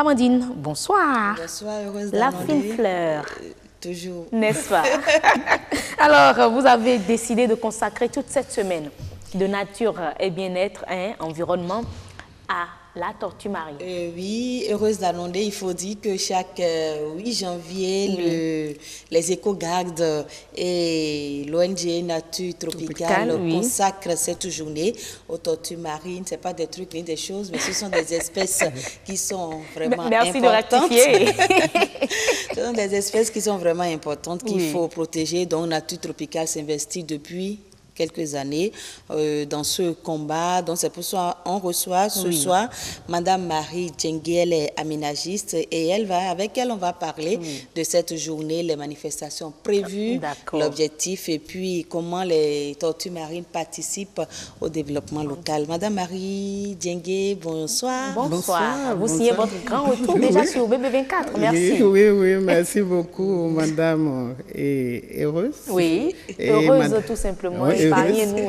Amandine, bonsoir. Bonsoir, heureuse La d'Amandine. fine fleur. Toujours. N'est-ce pas? Alors, vous avez décidé de consacrer toute cette semaine de nature et bien-être, environnement, à la tortue marine. Oui, heureuse d'annoncer, il faut dire que chaque 8 janvier, les éco-gardes et l'ONG Nature Tropicale consacrent cette journée aux tortues marines. Ce n'est pas des trucs ni des choses, mais ce sont des espèces qui sont vraiment Merci importantes. de rectifier. Ce sont des espèces qui sont vraiment importantes qu'il faut protéger. Donc, Nature Tropicale s'investit depuis quelques années dans ce combat. Donc c'est pour ça qu'on reçoit ce soir Madame Marie Djengue, elle est aménagiste et avec elle on va parler de cette journée, les manifestations prévues, l'objectif et puis comment les tortues marines participent au développement local. Madame Marie Djengue, bonsoir. Bonsoir. Vous signez votre grand retour déjà sur BB24. Merci. Oui, merci beaucoup Madame et heureuse. Oui, et heureuse tout simplement. Parlez-nous,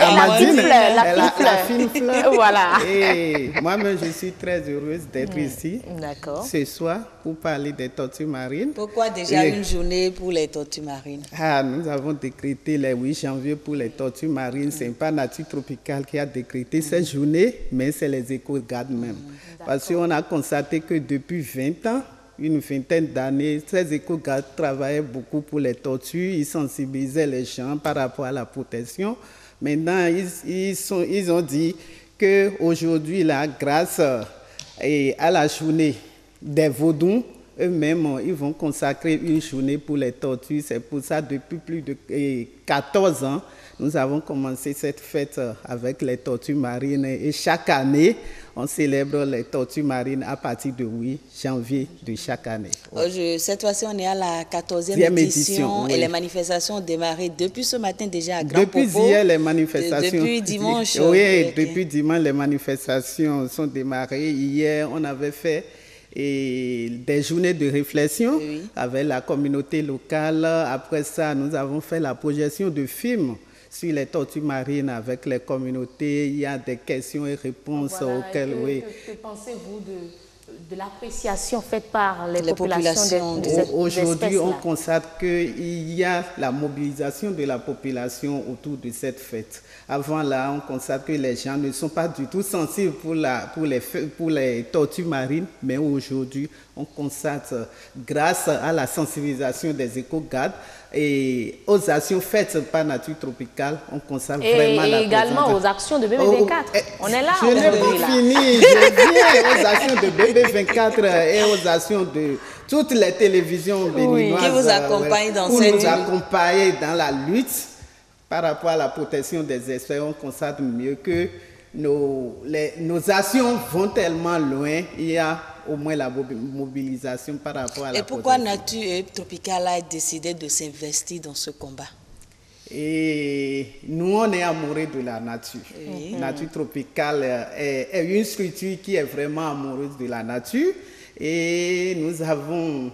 Amandine, la fine fleur. Voilà. Et moi-même, je suis très heureuse d'être ici ce soir pour parler des tortues marines. Pourquoi déjà une journée pour les tortues marines? Nous avons décrété le 8 janvier pour les tortues marines. Ce n'est pas Nature Tropicale qui a décrété cette journée, mais c'est les éco-gardes même. Parce qu'on a constaté que depuis 20 ans, une vingtaine d'années, ces éco-gardes travaillaient beaucoup pour les tortues, ils sensibilisaient les gens par rapport à la protection. Maintenant, ils ont dit qu'aujourd'hui, grâce à la journée des Vaudous, eux-mêmes, ils vont consacrer une journée pour les tortues. C'est pour ça, depuis plus de 14 ans, nous avons commencé cette fête avec les tortues marines. Et chaque année, on célèbre les tortues marines à partir du 8 janvier de chaque année. Cette fois-ci, on est à la 14e édition et les manifestations ont démarré depuis ce matin déjà à Grand Popo. Depuis hier, les manifestations... Depuis dimanche. Oui, depuis dimanche, les manifestations sont démarrées. Hier, on avait fait des journées de réflexion avec la communauté locale. Après ça, nous avons fait la projection de films sur les tortues marines avec les communautés. Il y a des questions et réponses auxquelles... Que pensez-vous de l'appréciation faite par les populations de cette Aujourd'hui, on constate qu'il y a la mobilisation de la population autour de cette fête. Avant là, on constate que les gens ne sont pas du tout sensibles pour les tortues marines, mais aujourd'hui, on constate, grâce à la sensibilisation des éco-gardes et aux actions faites par Nature Tropicale, on constate vraiment la présence. Et également aux actions de BB24. On est là. Je n'ai pas fini. Je viens aux actions de BB24 et aux actions de toutes les télévisions béninoises qui vous accompagnent dans pour cette nous accompagner dans la lutte par rapport à la protection des espèces. On constate mieux que nos actions vont tellement loin. Il y a au moins la mobilisation par rapport à la protection. Et pourquoi Nature Tropicale a décidé de s'investir dans ce combat? Et nous, on est amoureux de la nature. Nature Tropicale est une structure qui est vraiment amoureuse de la nature. Et nous avons...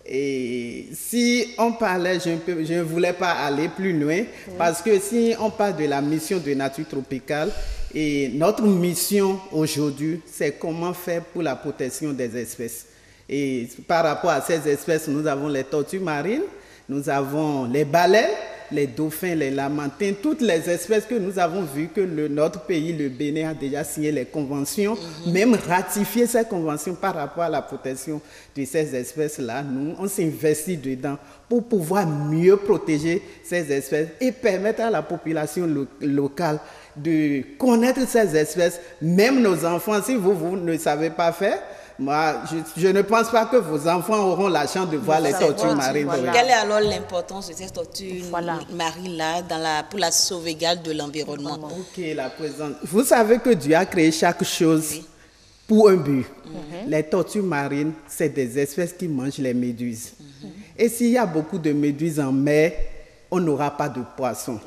Et si on parlait, je ne voulais pas aller plus loin, parce que si on parle de la mission de Nature Tropicale, et notre mission aujourd'hui, c'est comment faire pour la protection des espèces. Et par rapport à ces espèces, nous avons les tortues marines, nous avons les baleines, les dauphins, les lamantins, toutes les espèces que nous avons vues que notre pays, le Bénin, a déjà signé les conventions, même ratifié ces conventions par rapport à la protection de ces espèces-là. Nous, on s'investit dedans pour pouvoir mieux protéger ces espèces et permettre à la population locale de connaître ces espèces. Même nos enfants, si vous ne savez pas faire, moi, je ne pense pas que vos enfants auront la chance de voir les tortues marines. Quelle est alors l'importance de ces tortues marines-là pour la sauvegarde de l'environnement? La présence. Vous savez que Dieu a créé chaque chose pour un but. Les tortues marines, c'est des espèces qui mangent les méduses. Et s'il y a beaucoup de méduses en mer, on n'aura pas de poissons.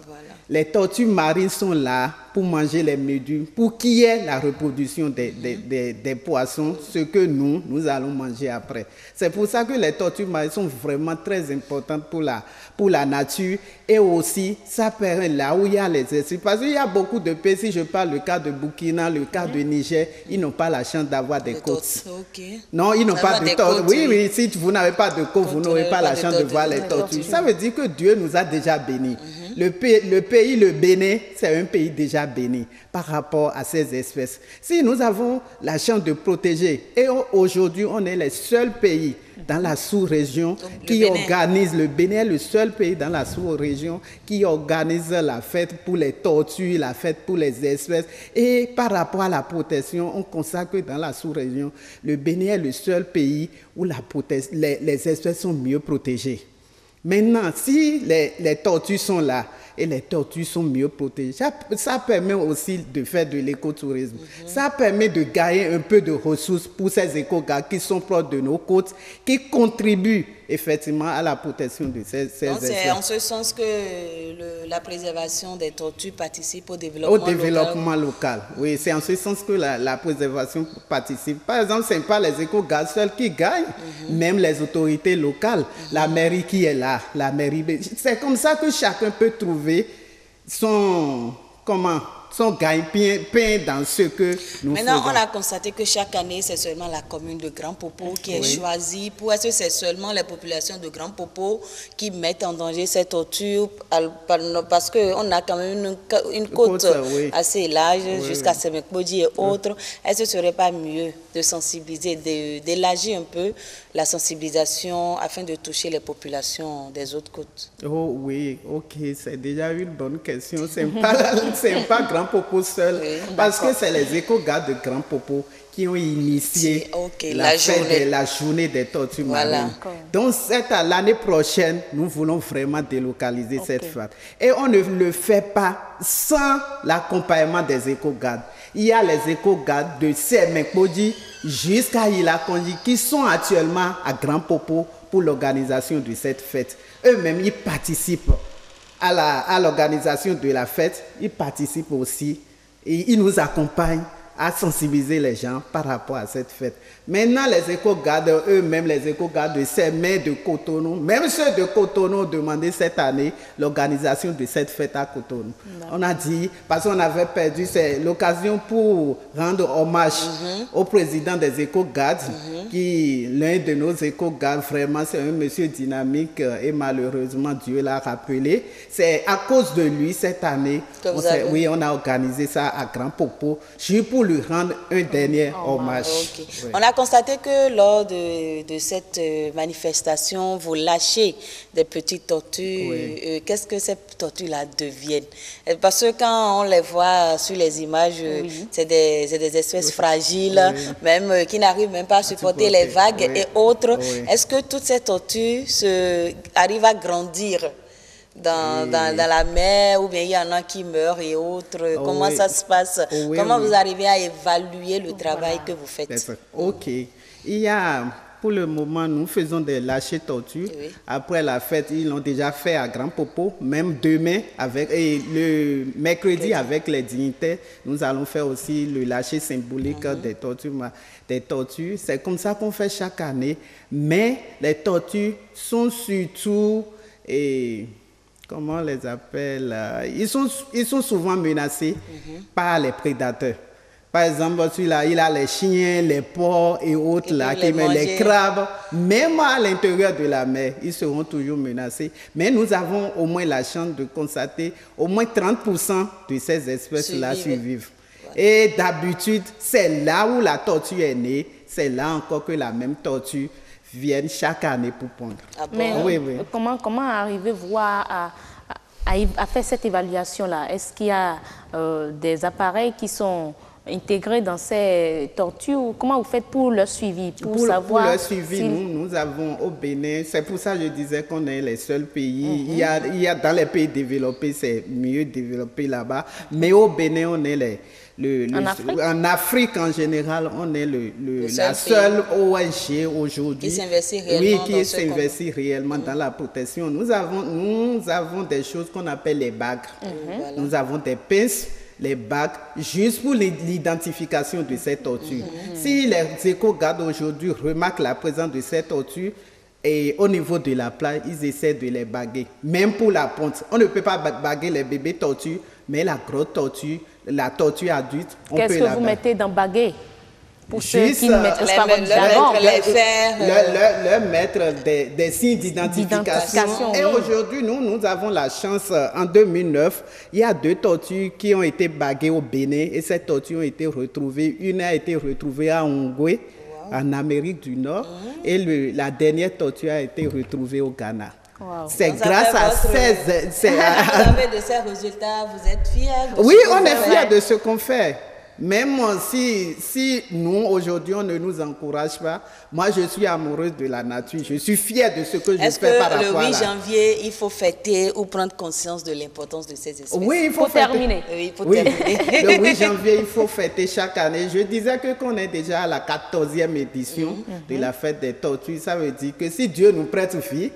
Les tortues marines sont là pour manger les méduses, pour qu'il y ait la reproduction des poissons, ce que nous allons manger après. C'est pour ça que les tortues marines sont vraiment très importantes pour la nature et aussi ça permet là où il y a les espèces. Parce qu'il y a beaucoup de pays, si je parle le cas de Burkina, le cas de Niger, ils n'ont pas la chance d'avoir des côtes. Okay. Non, ils n'ont pas de tortues. Oui, si vous n'avez pas de côte, vous n'aurez pas la chance de voir les tortues. Ça veut dire que Dieu nous a déjà bénis. Le pays, le Bénin, c'est un pays déjà béni par rapport à ces espèces. Si nous avons la chance de protéger, et aujourd'hui, on est les seuls pays dans la sous-région qui organise, le Bénin est le seul pays dans la sous-région qui organise la fête pour les tortues, la fête pour les espèces. Et par rapport à la protection, on constate que dans la sous-région, le Bénin est le seul pays où les espèces sont mieux protégées. Maintenant, si les tortues sont là et les tortues sont mieux protégées, ça permet aussi de faire de l'écotourisme. Ça permet de gagner un peu de ressources pour ces éco-gardes qui sont proches de nos côtes, qui contribuent effectivement à la protection de ces espèces. C'est en ce sens que la préservation des tortues participe au développement local. Oui, c'est en ce sens que la préservation participe. Par exemple, ce n'est pas les éco-gardes seuls qui gagnent, même les autorités locales, la mairie qui est là, la mairie. C'est comme ça que chacun peut trouver son gagne-pain dans ce que nous faisons. Maintenant, on a constaté que chaque année, c'est seulement la commune de Grand Popo qui est choisie. Est-ce que c'est seulement les populations de Grand Popo qui mettent en danger ces tortues parce qu'on a quand même une côte assez large jusqu'à Semekbodji et autres. Est-ce que ce serait pas mieux de sensibiliser, d'élargir un peu la sensibilisation afin de toucher les populations des autres côtes? Oh oui, ok, c'est déjà une bonne question. C'est pas Grand Popo seul, parce que c'est les éco-gardes de Grand Popo qui ont initié la journée des tortues marines. Donc l'année prochaine, nous voulons vraiment délocaliser cette fête. Et on ne le fait pas sans l'accompagnement des éco-gardes. Il y a les éco-gardes de Semekbodji jusqu'à Ilakonji qui sont actuellement à Grand Popo pour l'organisation de cette fête. Eux-mêmes, ils participent à l'organisation de la fête, ils participent aussi et ils nous accompagnent à sensibiliser les gens par rapport à cette fête. Maintenant, les éco-gardes, eux-mêmes, les éco-gardes de Sémé, de Cotonou, même ceux de Cotonou ont demandé cette année l'organisation de cette fête à Cotonou. On a dit, parce qu'on avait perdu, c'est l'occasion pour rendre hommage au président des éco-gardes, qui, l'un de nos éco-gardes, vraiment, c'est un monsieur dynamique et malheureusement, Dieu l'a rappelé. C'est à cause de lui, cette année, on a organisé ça à Grand Popo, juste pour lui rendre un dernier hommage. On a constaté que lors de cette manifestation, vous lâchez des petites tortues. Qu'est-ce que ces tortues-là deviennent? Parce que quand on les voit sur les images, c'est des espèces fragiles, même qui n'arrivent même pas à supporter les vagues et autres. Est-ce que toutes ces tortues arrivent à grandir dans la mer, ou bien il y en a qui meurent et autres? Comment ça se passe? Comment vous arrivez à évaluer le travail que vous faites? Ok. Il y a, pour le moment, nous faisons des lâchers tortues. Après la fête, ils l'ont déjà fait à Grand Popo. Même demain, et le mercredi, avec les dignitaires, nous allons faire aussi le lâcher symbolique des tortues. C'est comme ça qu'on fait chaque année. Mais les tortues sont surtout... comment on les appelle, ils sont souvent menacés par les prédateurs. Par exemple, celui-là, il a les chiens, les porcs et autres, les crabes. Même à l'intérieur de la mer, ils seront toujours menacés. Mais nous avons au moins la chance de constater au moins 30% de ces espèces-là survivent. Et d'habitude, c'est là où la tortue est née, c'est là encore que la même tortue viennent chaque année pour pondre. Mais comment arrivez-vous à faire cette évaluation-là? Est-ce qu'il y a des appareils qui sont intégrés dans ces tortues? Comment vous faites pour leur suivi? Pour savoir pour leur suivi, nous avons au Bénin, c'est pour ça que je disais qu'on est les seuls pays. Il y a dans les pays développés, c'est mieux développé là-bas. Mais au Bénin, on est en Afrique en général, on est la seule ONG aujourd'hui qui s'investit réellement dans la protection. Nous avons des choses qu'on appelle les bagues. Voilà. Nous avons des pinces, les bagues, juste pour l'identification de ces tortues. Si les éco-gardes aujourd'hui remarquent la présence de ces tortues, et au niveau de la plage, ils essaient de les baguer. Même pour la ponte, on ne peut pas baguer les bébés tortues, mais la grosse tortue, la tortue adulte, on peut la baguer. Qu'est-ce que vous mettez dans baguer? Pour ceux qui ne mettent pas votre jargon. Leur mettre des signes d'identification. Et aujourd'hui, nous avons la chance, en 2009, il y a 2 tortues qui ont été baguées au Bénin et ces tortues ont été retrouvées. Une a été retrouvée à Ongwe, en Amérique du Nord, et la dernière tortue a été retrouvée au Ghana. Wow. C'est grâce à vous avez de ces résultats, vous êtes fiers? Oui, on est fiers de ce qu'on fait. Même si nous, aujourd'hui, on ne nous encourage pas, moi, je suis amoureuse de la nature. Je suis fière de ce que je fais par rapport à le 8 janvier, il faut fêter ou prendre conscience de l'importance de ces espèces? Oui, il faut terminer. Le 8 janvier, il faut fêter chaque année. Je disais qu'on est déjà à la 14e édition de la fête des tortues. Ça veut dire que si Dieu nous prête vie,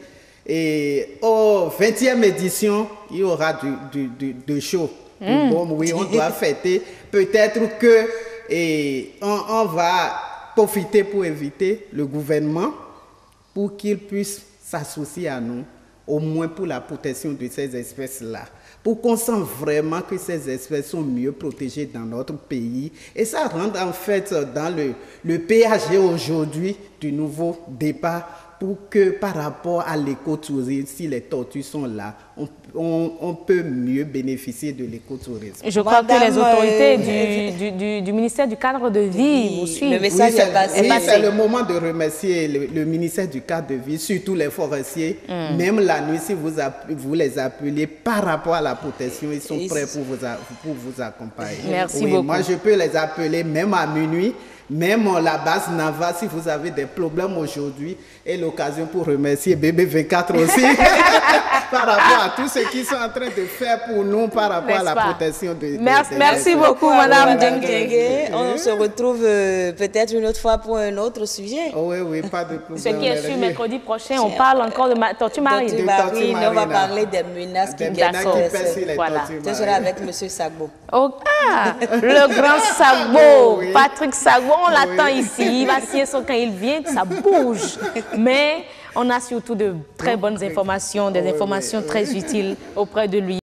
et au 20e édition, il y aura de show. Bon, oui, on doit fêter. Peut-être qu'on va profiter pour inviter le gouvernement pour qu'il puisse s'associer à nous, au moins pour la protection de ces espèces-là. Pour qu'on sente vraiment que ces espèces sont mieux protégées dans notre pays. Et ça rentre en fait dans le PAG aujourd'hui du nouveau départ, pour que par rapport à l'écotourisme, si les tortues sont là, on peut mieux bénéficier de l'écotourisme. Je crois que les autorités du ministère du cadre de vie vous suivent. Le message est passé. Oui, c'est le moment de remercier le ministère du cadre de vie, surtout les forestiers. Même la nuit, si vous les appelez par rapport à la protection, ils sont prêts pour vous accompagner. Merci beaucoup. Moi, je peux les appeler même à minuit. Même la base Nava, si vous avez des problèmes aujourd'hui, est l'occasion pour remercier BB24 aussi par rapport à tout ce qu'ils sont en train de faire pour nous par rapport à la protection de Merci beaucoup, Madame Djengue. On se retrouve peut-être une autre fois pour un autre sujet. Oh, oui, pas de problème. Ce qui est sûr, mercredi prochain, on parle encore de tortue marine. On va parler des menaces qui pèsent sur les tortues. Ce sera avec M. Sagbo. Le grand Sagbo, Patrick Sagbo. On l'attend ici, il va signer son quand il vient, ça bouge. Mais on a surtout de très bonnes informations, des informations très utiles auprès de lui.